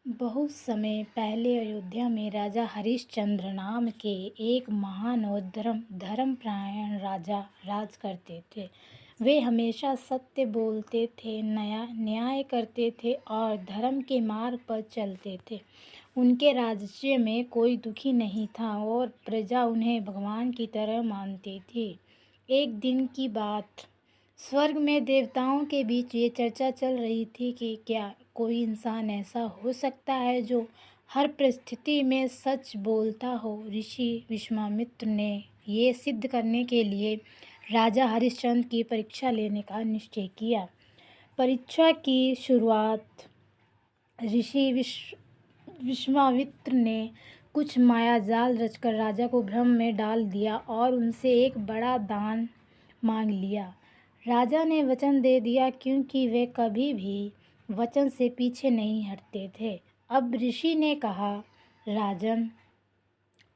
बहुत समय पहले अयोध्या में राजा हरिश्चंद्र नाम के एक महान और धर्मपरायण राजा राज करते थे। वे हमेशा सत्य बोलते थे, न्याय करते थे और धर्म के मार्ग पर चलते थे। उनके राज्य में कोई दुखी नहीं था और प्रजा उन्हें भगवान की तरह मानती थी। एक दिन की बात, स्वर्ग में देवताओं के बीच ये चर्चा चल रही थी कि क्या कोई इंसान ऐसा हो सकता है जो हर परिस्थिति में सच बोलता हो। ऋषि विश्वामित्र ने ये सिद्ध करने के लिए राजा हरिश्चंद्र की परीक्षा लेने का निश्चय किया। परीक्षा की शुरुआत ऋषि विश्वामित्र ने कुछ मायाजाल रचकर राजा को भ्रम में डाल दिया और उनसे एक बड़ा दान मांग लिया। राजा ने वचन दे दिया क्योंकि वे कभी भी वचन से पीछे नहीं हटते थे। अब ऋषि ने कहा, राजन,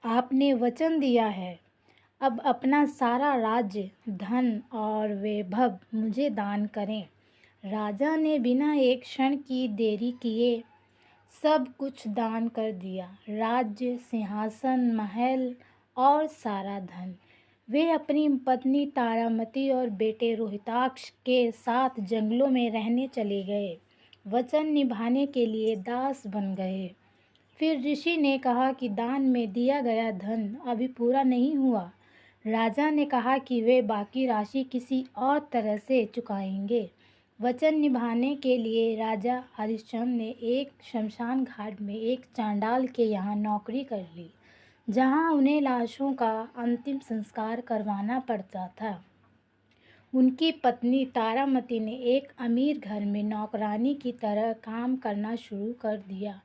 आपने वचन दिया है, अब अपना सारा राज्य, धन और वैभव मुझे दान करें। राजा ने बिना एक क्षण की देरी किए सब कुछ दान कर दिया, राज्य, सिंहासन, महल और सारा धन। वे अपनी पत्नी तारामती और बेटे रोहिताक्ष के साथ जंगलों में रहने चले गए, वचन निभाने के लिए दास बन गए। फिर ऋषि ने कहा कि दान में दिया गया धन अभी पूरा नहीं हुआ। राजा ने कहा कि वे बाकी राशि किसी और तरह से चुकाएंगे। वचन निभाने के लिए राजा हरिश्चंद्र ने एक शमशान घाट में एक चांडाल के यहाँ नौकरी कर ली, जहाँ उन्हें लाशों का अंतिम संस्कार करवाना पड़ता था। उनकी पत्नी तारामती ने एक अमीर घर में नौकरानी की तरह काम करना शुरू कर दिया।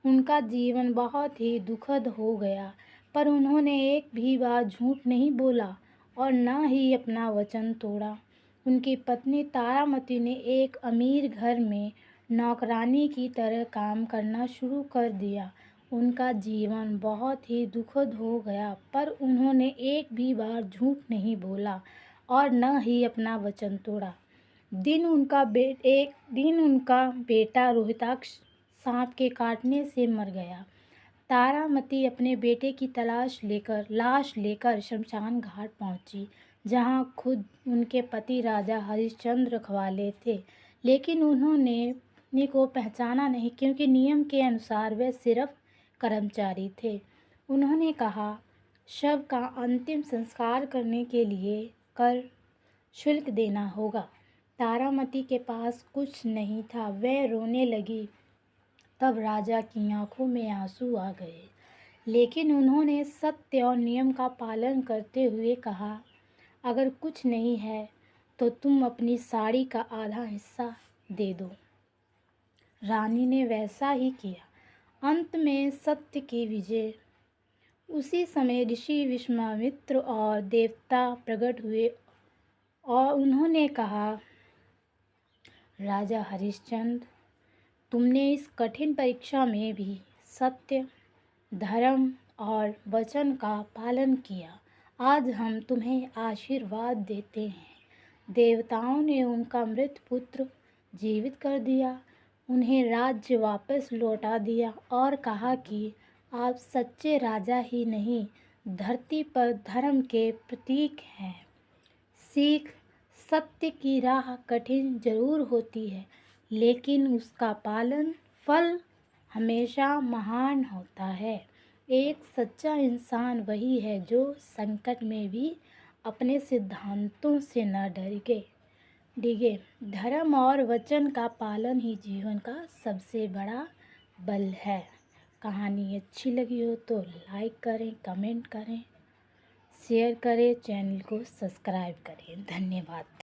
उनका जीवन बहुत ही दुखद हो गया, पर उन्होंने एक भी बार झूठ नहीं बोला और न ही अपना वचन तोड़ा। उनकी पत्नी तारामती ने एक अमीर घर में नौकरानी की तरह काम करना शुरू कर दिया। उनका जीवन बहुत ही दुखद हो गया, पर उन्होंने एक भी बार झूठ नहीं बोला और न ही अपना वचन तोड़ा। एक दिन उनका बेटा रोहिताक्ष सांप के काटने से मर गया। तारामती अपने बेटे की लाश लेकर शमशान घाट पहुंची, जहां खुद उनके पति राजा हरिश्चंद्र रखवाले थे, लेकिन उन्होंने को पहचाना नहीं क्योंकि नियम के अनुसार वे सिर्फ कर्मचारी थे। उन्होंने कहा, शव का अंतिम संस्कार करने के लिए कर शुल्क देना होगा। तारामती के पास कुछ नहीं था, वह रोने लगी। तब राजा की आंखों में आंसू आ गए, लेकिन उन्होंने सत्य और नियम का पालन करते हुए कहा, अगर कुछ नहीं है तो तुम अपनी साड़ी का आधा हिस्सा दे दो। रानी ने वैसा ही किया। अंत में सत्य की विजय। उसी समय ऋषि विश्वामित्र और देवता प्रकट हुए और उन्होंने कहा, राजा हरिश्चंद्र, तुमने इस कठिन परीक्षा में भी सत्य, धर्म और वचन का पालन किया। आज हम तुम्हें आशीर्वाद देते हैं। देवताओं ने उनका मृत पुत्र जीवित कर दिया, उन्हें राज्य वापस लौटा दिया और कहा कि आप सच्चे राजा ही नहीं, धरती पर धर्म के प्रतीक हैं। सीख, सत्य की राह कठिन जरूर होती है, लेकिन उसका फल हमेशा महान होता है। एक सच्चा इंसान वही है जो संकट में भी अपने सिद्धांतों से न डिगे। धर्म और वचन का पालन ही जीवन का सबसे बड़ा बल है। कहानी अच्छी लगी हो तो लाइक करें, कमेंट करें, शेयर करें, चैनल को सब्सक्राइब करें। धन्यवाद।